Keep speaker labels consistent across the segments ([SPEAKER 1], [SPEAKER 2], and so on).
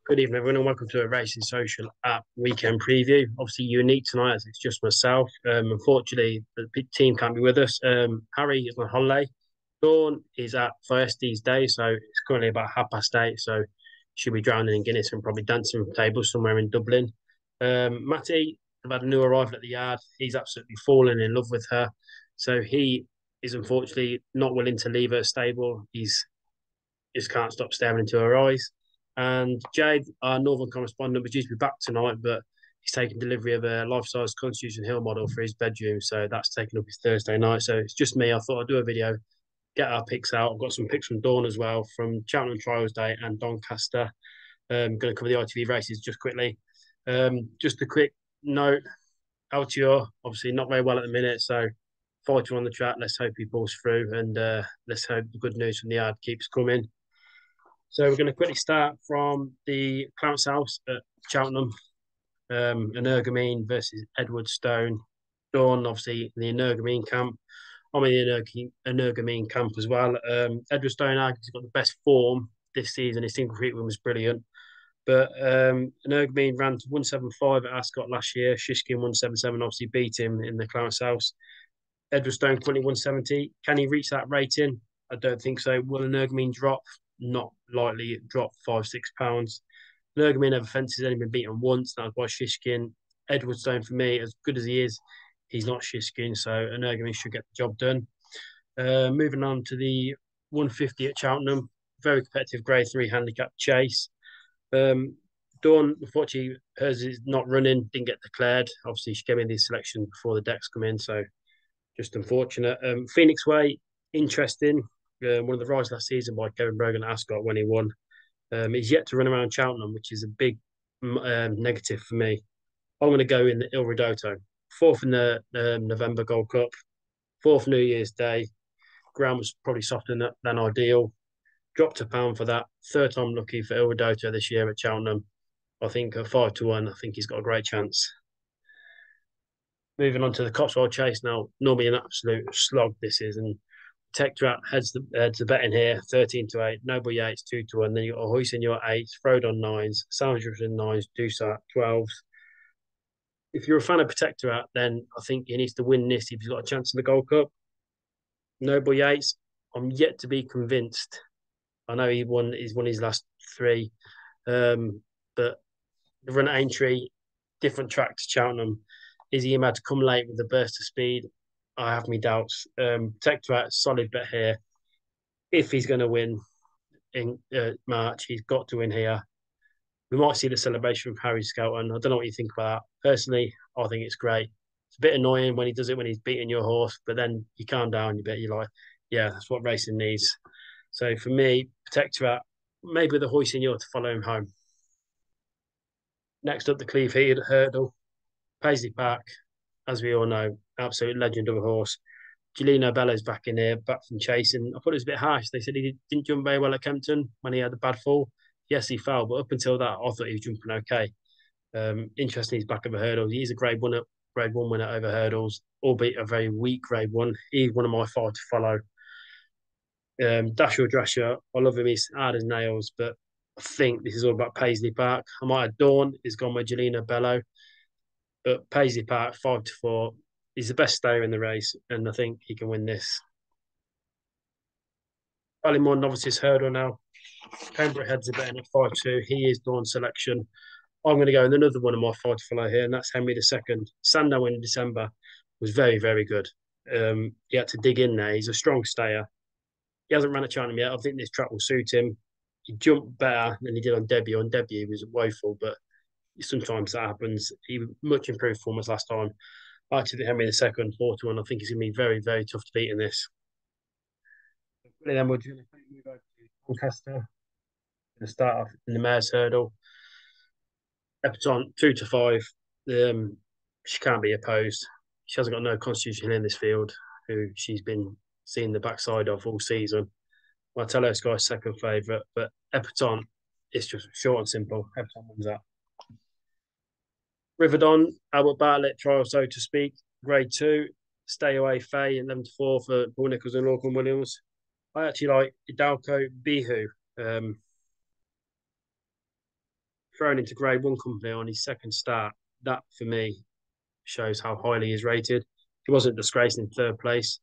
[SPEAKER 1] Good evening, everyone, and welcome to a Racing Social app weekend preview. Obviously, unique tonight as it's just myself. Unfortunately, the team can't be with us. Harry is on holiday. Dawn is at first these days, so it's currently about 8:30. So she'll be drowning in Guinness and probably dancing on tables somewhere in Dublin. Matty, I've had a new arrival at the yard. He's absolutely fallen in love with her. So he is unfortunately not willing to leave her stable. He's just can't stop staring into her eyes. And Jade, our Northern correspondent, was due to be back tonight, but he's taking delivery of a life-size Constitution Hill model for his bedroom, so that's taken up his Thursday night. So it's just me. I thought I'd do a video, get our picks out. I've got some picks from Dawn as well, from Cheltenham Trials Day and Doncaster. Going to cover the ITV races just quickly. Just a quick note, Altior, obviously not very well at the minute, so fighter on the track. Let's hope he pulls through, and let's hope the good news from the yard keeps coming. So we're going to quickly start from the Clarence House at Cheltenham, Energumene versus Edward Stone. Dawn, obviously, in the Energumene camp. I'm in the Energumene camp as well. Edward Stone argues he's got the best form this season. His single freak win was brilliant. But Energumene ran to 175 at Ascot last year. Shishkin 177 obviously beat him in the Clarence House. Edward Stone currently 170. Can he reach that rating? I don't think so. Will Energumene drop? Not likely. Drop 5-6 pounds. Energumene never fences, only been beaten once. That was by Shishkin. Edward Stone, for me, as good as he is, he's not Shishkin, so Energumene should get the job done. Moving on to the 150 at Cheltenham. Very competitive grade 3 handicap chase. Dawn, unfortunately, hers is not running, didn't get declared. Obviously, she came in the selection before the decks come in, so just unfortunate. Phoenix Way, interesting. One of the rides last season by Kevin Brogan at Ascot when he won. He's yet to run around Cheltenham, which is a big negative for me. I'm going to go in the Il Ridoto. Fourth in the November Gold Cup, fourth New Year's Day. Ground was probably softer than ideal. Dropped a pound for that. Third time lucky for Il Ridoto this year at Cheltenham. I think at 5-1, I think he's got a great chance. Moving on to the Cotswold Chase now. Normally an absolute slog this is, and Tectrat heads the bet in here, 13-8. Noble Yates 2-1. Then you got Hoyce in your 8s, Frodon 9s, Sanders in 9s, Dusat 12s. If you're a fan of Protectorat, then I think he needs to win this if he's got a chance in the Gold Cup. Noble Yates, I'm yet to be convinced. I know he's won his last three, but the run at Aintree, different track to Cheltenham. Is he about to come late with a burst of speed? I have my doubts. Protectorat, solid bet here. If he's going to win in March, he's got to win here. We might see the celebration from Harry Skelton. I don't know what you think about that. Personally, I think it's great. It's a bit annoying when he does it when he's beating your horse, but then you calm down, you're like, yeah, that's what racing needs. So for me, Protectorat, maybe the Hoyce in your to follow him home. Next up, the Cleve Heated Hurdle. Paisley Park, as we all know, absolute legend of a horse. Gelino Bello's back in here, back from chasing. I thought it was a bit harsh. They said he didn't jump very well at Kempton when he had the bad fall. Yes, he fell, but up until that, I thought he was jumping okay. Interesting, he's back over hurdles. He's a grade one winner over hurdles, albeit a very weak grade one. He's one of my five to follow. Dasher Drasher, I love him. He's hard as nails, but I think this is all about Paisley Park. I might have Dawn is gone with Gelino Bello, but Paisley Park 5-4. He's the best stayer in the race, and I think he can win this. Ballymore Novices Hurdle now. Pembroke heads are betting at 5-2. He is Dawn's selection. I'm going to go in another one of my five to follow here, and that's Henry II. Sandow in December was very, very good. He had to dig in there. He's a strong stayer. He hasn't run a Cheltenham yet. I think this track will suit him. He jumped better than he did on debut. On debut, he was woeful, but sometimes that happens. He much improved performance last time. I actually think Henry II, 4-1. I think he's going to be very, very tough to beat in this. Then we're going to move over to Doncaster. Going to start off in the Mayor's Hurdle. Epton 2-5. She can't be opposed. She hasn't got no constitution in this field, who she's been seeing the backside of all season. Martello Sky's second favourite, but Epton is just short and simple. Epton wins that. Riverdon, Albert Bartlett trial, so to speak. Grade 2. Stay away, Faye, 11-4 for Paul Nichols and Lorcan Williams. I actually like Idalco Bihu. thrown into Grade One company on his second start. That for me shows how highly he's rated. He wasn't disgraced in third place.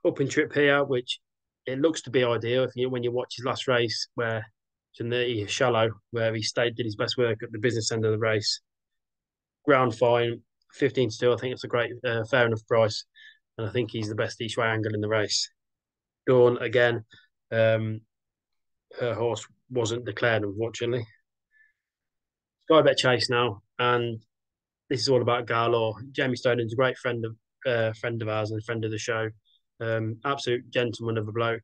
[SPEAKER 1] Up in trip here, which it looks to be ideal if you when you watch his last race, where it's in the shallow, where he stayed did his best work at the business end of the race. Ground fine, 15-2. I think it's a great, fair enough price, and I think he's the best each way angle in the race. Dawn again, um, her horse wasn't declared unfortunately. Sky Bet Chase now, and this is all about Garlaw. Jamie Stoning's a great friend of ours and a friend of the show. Absolute gentleman of a bloke.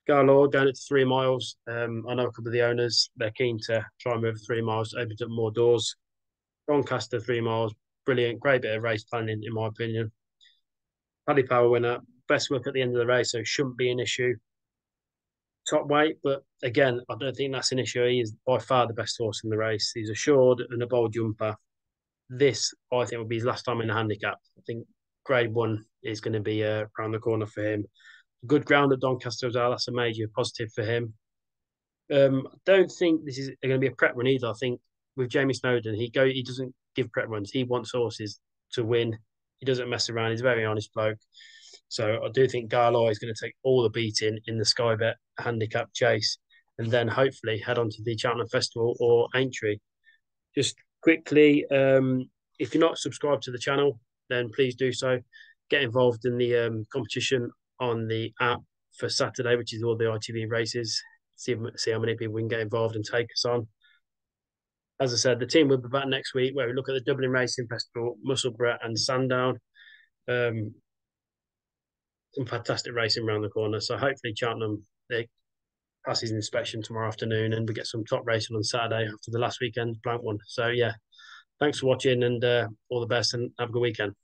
[SPEAKER 1] Garlaw going it to 3 miles. I know a couple of the owners. They're keen to try and move 3 miles, opens up more doors. Doncaster 3 miles, brilliant, great bit of race planning in my opinion. Paddy Power winner, best work at the end of the race, so shouldn't be an issue. Top weight, but again, I don't think that's an issue. He is by far the best horse in the race. He's assured and a bold jumper. This, I think, will be his last time in the handicap. I think Grade One is going to be around the corner for him. Good ground at Doncaster as well. That's a major positive for him. I don't think this is going to be a prep run either. I think with Jamie Snowden, he doesn't give prep runs. He wants horses to win. He doesn't mess around. He's a very honest bloke. So I do think Garloy is going to take all the beating in the Sky Bet handicap chase, and then hopefully head on to the Cheltenham Festival or Aintree. Just quickly, if you're not subscribed to the channel, then please do so. Get involved in the competition on the app for Saturday, which is all the ITV races. See how many people we can get involved and take us on. As I said, the team will be back next week where we look at the Dublin Racing Festival, Musselburgh and Sandown. Some fantastic racing around the corner. So hopefully Cheltenham they passes inspection tomorrow afternoon and we get some top racing on Saturday after the last weekend blank one. So yeah, thanks for watching and all the best and have a good weekend.